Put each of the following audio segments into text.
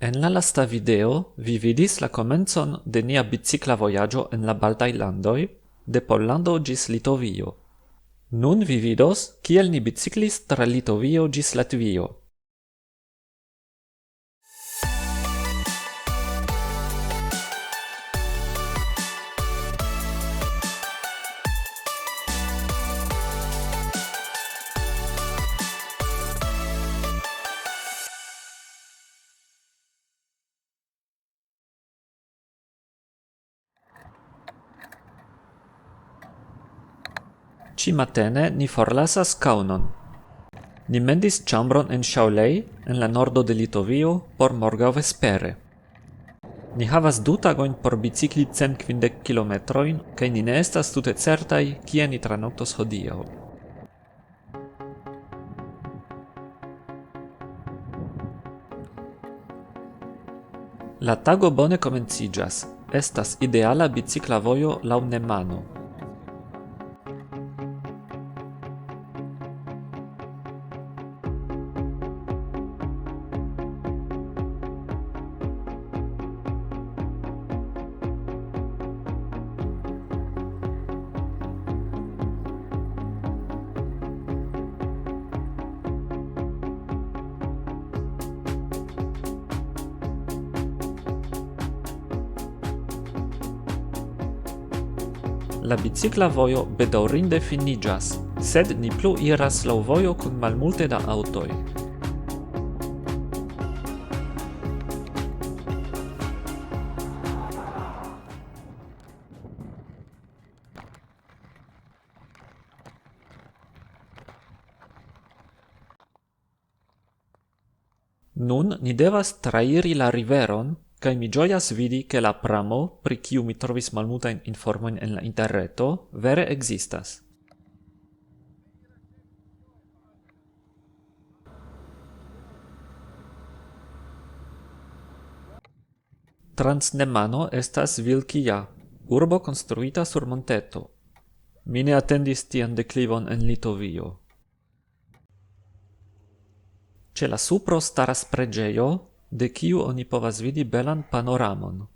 En la lasta video vi vidis la komencon de nia bicikla vojaĝo en la Baltaj Landoj, de Pollando ĝis Litovio. Nun vi vidos, kiel ni biciklis tra Litovio ĝis Latvio. Ĉi-matene ni forlasas Kaunon. Ni mendis ĉambron en Šiauliai, en la nordo de Litovio, por morgaŭvespere. Ni havas 2 tagojn por bicikli 150 kilometrojn, kaj ni ne estas tute certaj, kie ni tranoktos hodiaŭ. La tago bone komenciĝas. Estas ideala bicikla vojo laŭ Nemano. La bicikla vojo bedaŭrinde finiĝas, sed ni plu iras laŭ vojo kun malmulte da aŭtoj. Nun ni devas trairi la riveron, kaj mi ĝojas vidi, ke la pramo, pri kiu mi trovis malmultajn informojn en la interreto, vere ekzistas. Trans Nemano estas Vilkija, urbo konstruita sur monteto. Mi ne atendis tian deklivon en Litovio. Ĉe la supro staras preĝejo, de kiu oni povas vidi belan panoramon.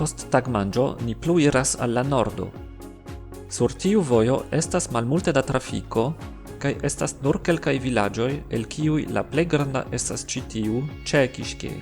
Post tagmanĝo ni plu iras al la nordo. Sur tiu vojo estas malmulte da trafiko, kaj estas nur kelkaj vilaĝoj, el kiuj la plej granda estas ĉi tiu Ĉekiŝkej.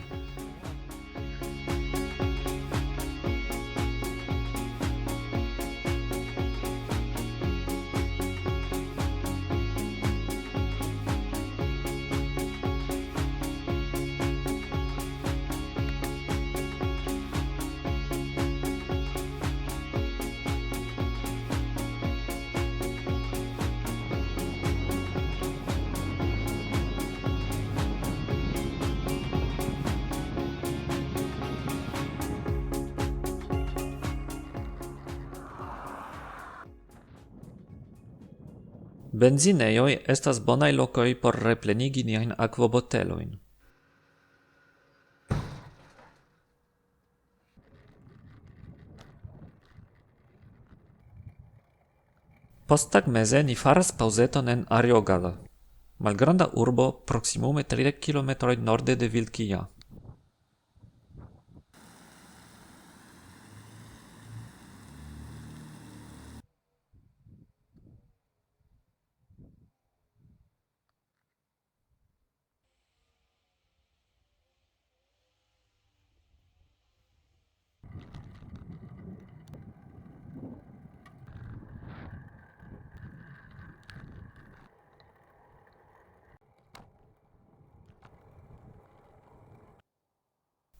Benzinejoj estas bonaj lokoj por replenigi niajn akvobotelojn. Posttagmeze ni faras paŭzeton en Arjogala, malgranda urbo proksimume 30 kilometrojn norde de Vilkija.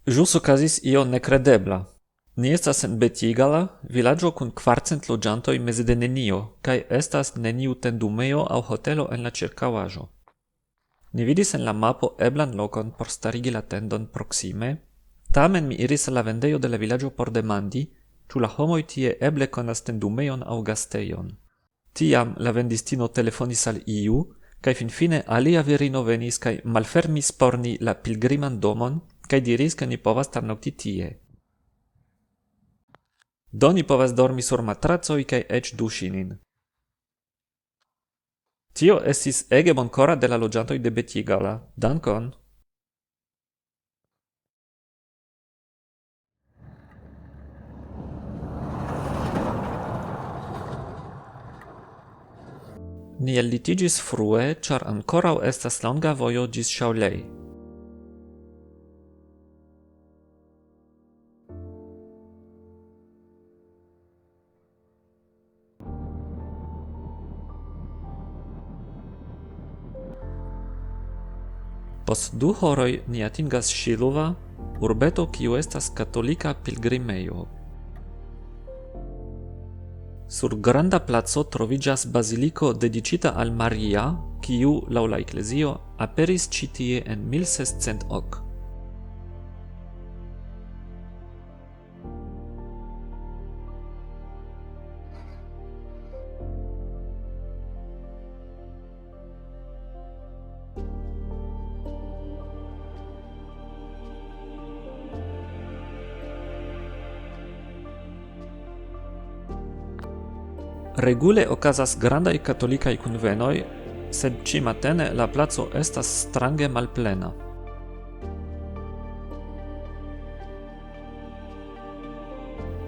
Ĵus okazis io nekredebla. Ni estas en Betjigala, vilaĝo kun 400 loĝantoj meze de nenio, kaj estas neniu tendumejo aŭ hotelo en la ĉirkaŭaĵo. Ni vidis en la mapo eblan lokon por starigi la tendon proksime, Tamen mi iris al la vendejo de la vilaĝo por demandi, ĉu la homoj tie eble konas tendumejon aŭ gastejon. Tiam la vendistino telefonis al iu, kaj finfine alia virino venis kaj malfermis por ni la pilgriman domon, kaj diris, ke ni povas tarnokti tie. Do ni povas dormi sur matracoj kaj eĉ duŝi nin. Tio estis ege bonkora de la loĝantoj de Betjigala. Dankon! Ni ellitiĝis frue, ĉar ankoraŭ estas longa vojo ĝis Shaolei. Post 2 horoj ni atingas Ŝiluva, urbeto kiu estas katolika pilgrimejo. Sur granda placo troviĝas baziliko dediĉita al Maria, kiu, laŭ la eklezio, aperis ĉi tie en 1600. Regule okazas grandaj katolikaj kunvenoj, sed ĉi-matene la placo estas strange malplena.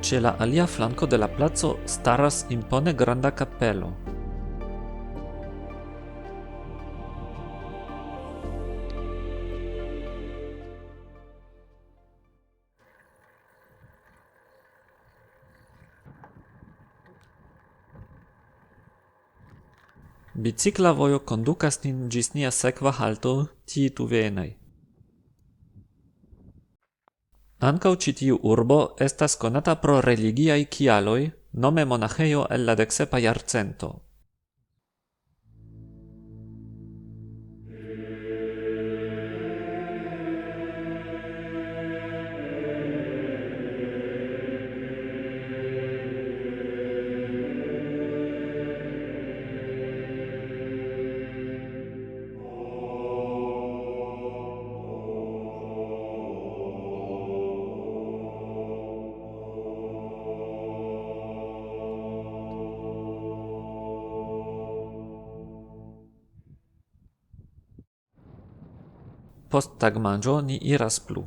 Ĉe la alia flanko de la placo staras impone granda kapelo. Bicikla vojo kondukas nin ĝis nia sekva halto, Tiituvienai. Ankaŭ ĉi tiu urbo estas konata pro religiaj kialoj, nome monaĥejo el la 17. jarcento. Post tagmanĝo ni iras plu.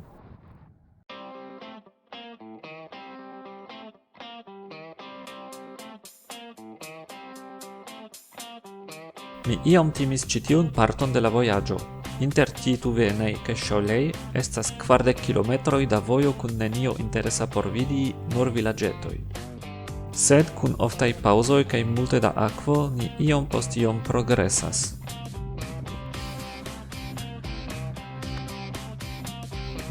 Mi iom timis ĉi tiun parton de la vojaĝo. Inter Tiituvienai kaj Shaolei estas 40 kilometroj da vojo kun nenio interesa por vidi, nur vilaĝetoj. Sed kun oftaj paŭzoj kaj multe da akvo ni iom post iom progresas.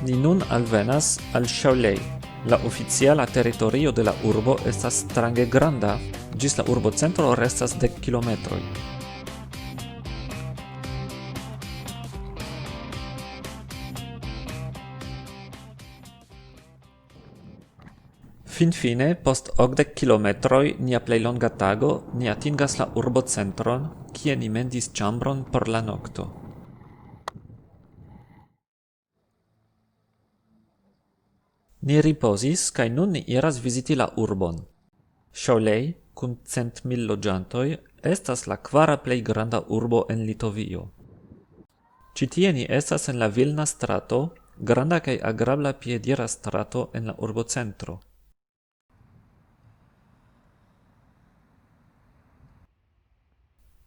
Ni nun alvenas al Shaolei. La oficiala teritorio de la urbo estas strange granda, ĝis la urbocentro restas 10 kilometroj. Finfine, post 80 kilometroj, nia plej longa tago, ni atingas la urbocentron, kie ni mendis ĉambron por la nokto. Ni riposis, kaj nun ni iras viziti la urbon. Shaolei, kun 100.000 loĝantoj, estas la 4. plej granda urbo en Litovio. Ĉi tie ni estas en la Vilna strato, granda kaj agrabla piedira strato en la urbocentro.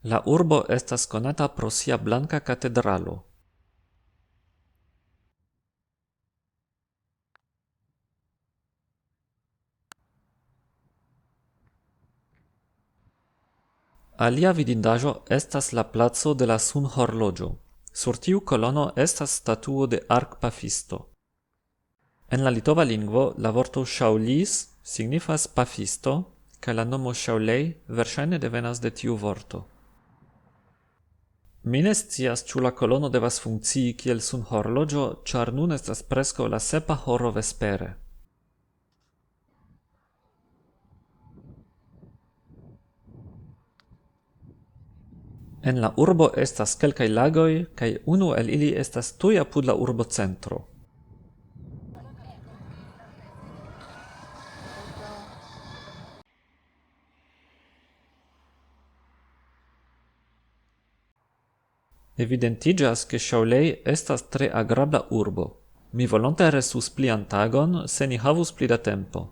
La urbo estas konata pro sia blanka katedralo. Alia vidindaĵo estas la placo de la sunhorloĝo. Sur tiu kolono estas statuo de arkpafisto. En la litova lingvo la vorto Shaolis signifas pafisto, kaj la nomo Shaolei verŝajne devenas de tiu vorto. Mi ne scias, ĉu la kolono devas funkcii kiel sunhorloĝo, ĉar nun estas preskaŭ la 7 horo vespere. En la urbo estas kelkaj lagoj, kaj unu el ili estas tuj apud la urbocentro. Evidentiĝas, ke Shaolei estas tre agrabla urbo. Mi volonte restus plian tagon, se ni havus pli da tempo.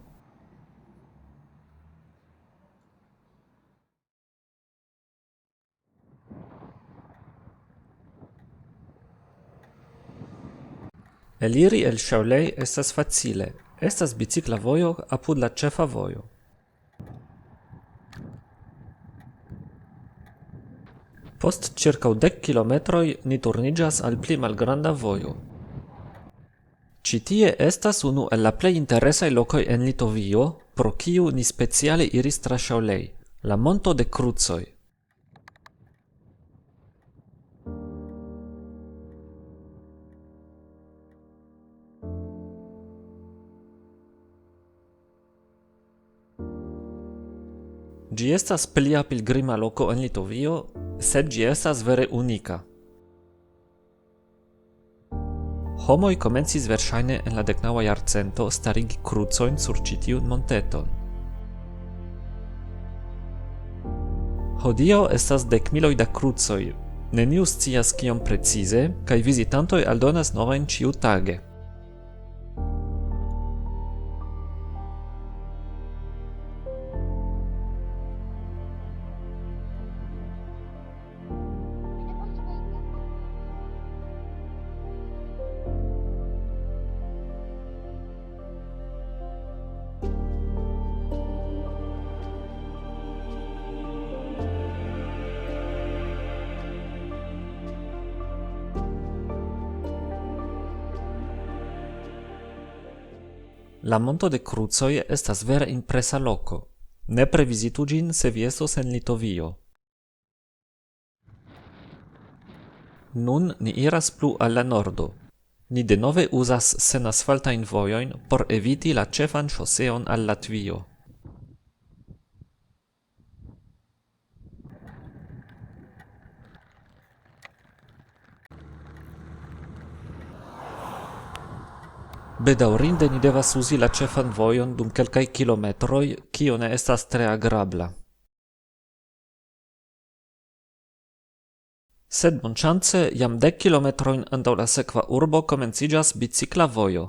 Eliri el Shaolei estas facile. Estas bicikla vojo apud la ĉefa vojo. Post circa 10 kilometroj ni turniĝas al pli malgranda vojo. Ĉi tie estas unu el la plej interesaj lokoj en Litovio, pro kiu ni speciale iris tra Shaolei, la Monto de Krucoj. Ĝi estas plia pilgrima loko en Litovio, sed ĝi estas vere unika. Homoj komencis verŝajne en la 19. jarcento starigi krucojn sur ĉi tiun monteton. Hodiaŭ estas 10,000 da krucoj. Neniu scias kiom precize, kaj vizitantoj aldonas novajn ĉiutage. La Monto de Krucoj estas vere impresa loko. Nepre vizitu ĝin, se vi estos en Litovio. Nun ni iras plu al la nordo. Ni denove uzas senasfaltajn vojojn por eviti la ĉefan ŝoseon al Latvio. Bedaŭrinde ni devas uzi la ĉefan vojon dum kelkaj kilometroj, kio ne estas tre agrabla. Sed bonŝance jam 10 kilometrojn antaŭ la sekva urbo komenciĝas bicikla vojo.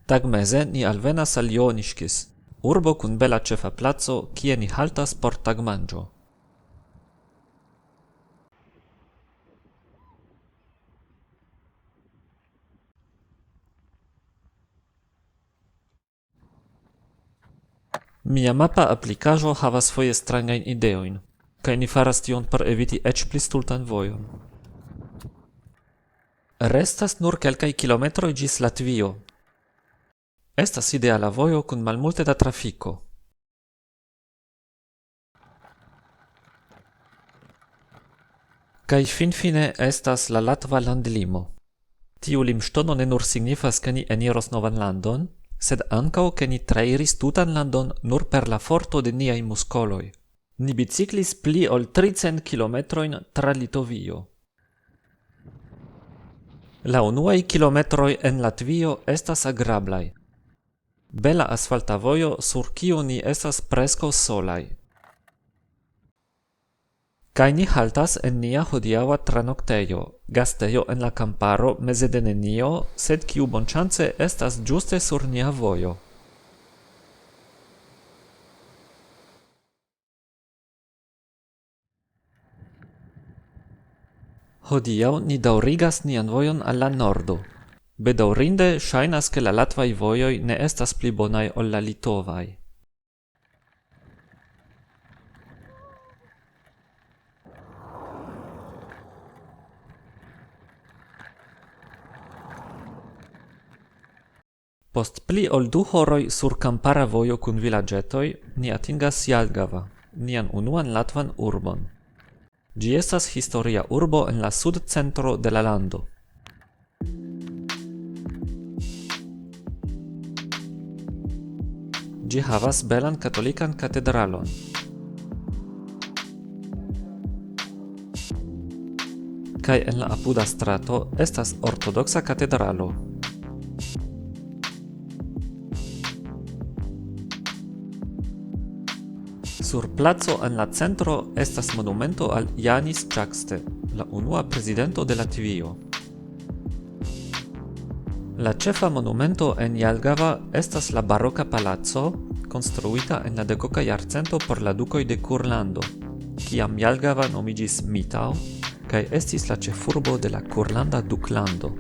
Tagmeze ni alvenas al Jooniškis, urbo kun bela ĉefa placo, kie ni haltas por tagmanĝo. Mia mapa aplikaĵo havas foje strangajn ideojn, kaj ni faras tion por eviti eĉ pli stultan vojon. Restas nur kelkaj kilometroj ĝis Latvio. Estas ideala vojo kun malmulte da trafiko. Kaj finfine estas la latva landlimo. Tiu limŝtono ne nur signifas, ke ni eniros novan landon, sed ankaŭ ke ni trairis tutan landon nur per la forto de niaj muskoloj. Ni biciklis pli ol 300 kilometrojn tra Litovio. La unuaj kilometroj en Latvio estas agrablaj. Bela asfalta vojo, sur kiu ni estas preskaŭ solaj. Kaj ni haltas en nia hodiaŭa tranoktejo, gastejo en la kamparo meze de nenio, sed kiu bonŝance estas ĝuste sur nia vojo. Hodiaŭ ni daŭrigas nian vojon al la nordo. Bedaŭrinde ŝajnas, ke la latvaj vojoj ne estas pli bonaj ol la litovaj. Post pli ol 2 horoj sur kampara vojo kun vilaĝetoj, ni atingas Jelgava, nian unuan latvan urbon. Ĝi estas historia urbo en la sudcentro de la lando. Ĝi havas belan katolikan katedralon. Kaj en la apuda strato estas ortodoksa katedralo. Sur placo en la centro estas monumento al Jánis Čakste, la unua prezidento de Latvio. La ĉefa monumento en Jelgava estas la baroka palaco, konstruita en la dekoka jarcento por la dukoj de Kurlando, kiam Jelgava nomiĝis Mitau, kaj estis la ĉefurbo de la Kurlanda duklando.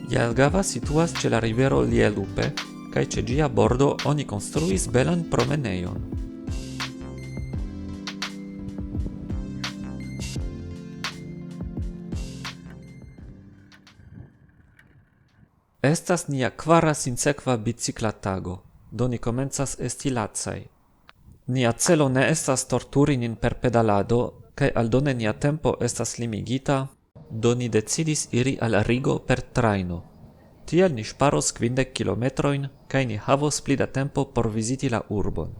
Jelgava situas ĉe la rivero Lielupe, kaj ĉe ĝia bordo oni konstruis belan promenejon. Estas nia kvara sinsekva bicikla tago, do ni komencas esti lacaj. Nia celo ne estas torturi nin per pedalado, kaj aldone nia tempo estas limigita, do ni decidis iri al Rigo per trajno. Tiel ni ŝparos 50 kilometrojn kaj ni havos pli da tempo por viziti la urbon.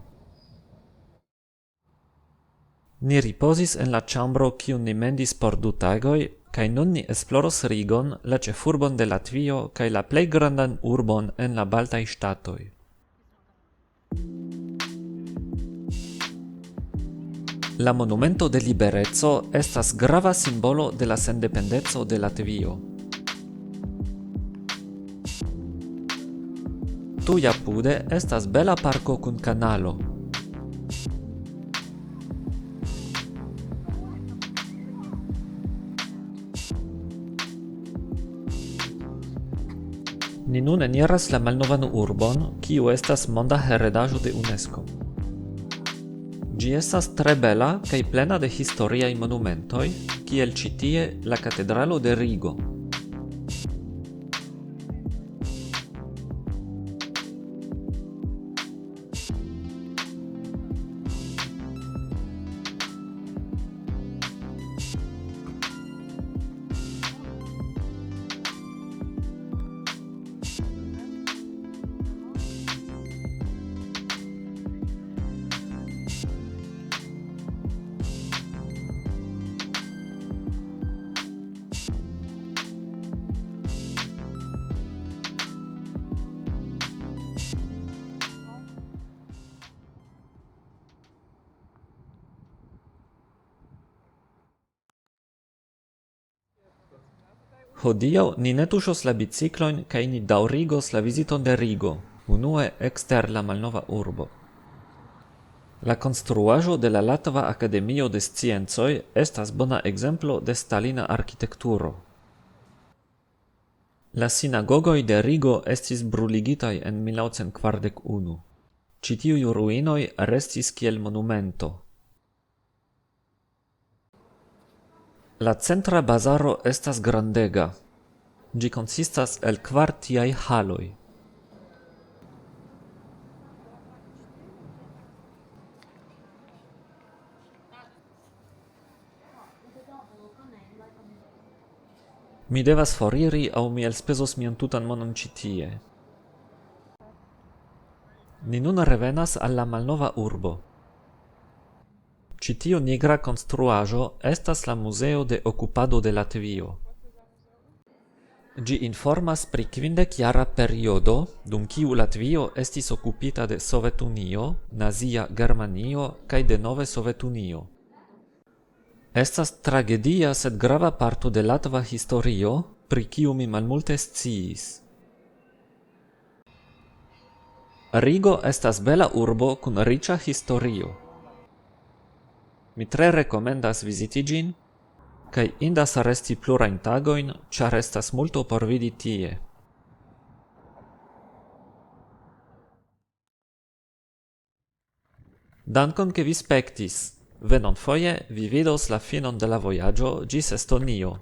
Ni ripozis en la ĉambro kiun ni mendis por 2 tagoj, kaj nun ni esploros Rigon, la ĉefurbon de Latvio kaj la plej grandan urbon en la baltaj ŝtatoj. La monumento de libereco estas grava simbolo de la sendependeco de Latvio. Tuj apude estas bela parko kun kanalo. Ni nun eniras la malnovan urbon, kiu estas monda heredaĵo de UNESCO. Ĝi estas tre bela kaj plena de historiaj monumentoj, kiel ĉi tie la katedralo de Rigo. Hodiaŭ ni ne tuŝos la biciklojn kaj ni daŭrigos la viziton de Rigo, unue ekster la malnova urbo. La konstruaĵo de la Latva Akademio de Sciencoj estas bona ekzemplo de stalina arkitekturo. La sinagogoj de Rigo estis bruligitaj en 1941. Ĉi tiuj ruinoj restis kiel monumento. La centra bazaro estas grandega. Ĝi konsistas el 4 tiaj haloj. Mi devas foriri aŭ mi elspezos mian tutan monon ĉi tie. Ni nun revenas al la malnova urbo. Ĉi tiu nigra konstruaĵo estas la Muzeo de Okupado de Latvio. Ĝi informas pri 50-jara periodo, dum kiu Latvio estis okupita de Sovetunio, Nazia Germanio kaj denove Sovetunio. Estas tragedia sed grava parto de latva historio, pri kiu mi malmulte sciis. Rigo estas bela urbo kun riĉa historio. Mi tre rekomendas viziti ĝin, kaj indas resti plurajn tagojn, ĉar estas multo por vidi tie. Dankon ke vi spektis. Venonfoje vi vidos la finon de la vojaĝo ĝis Estonio.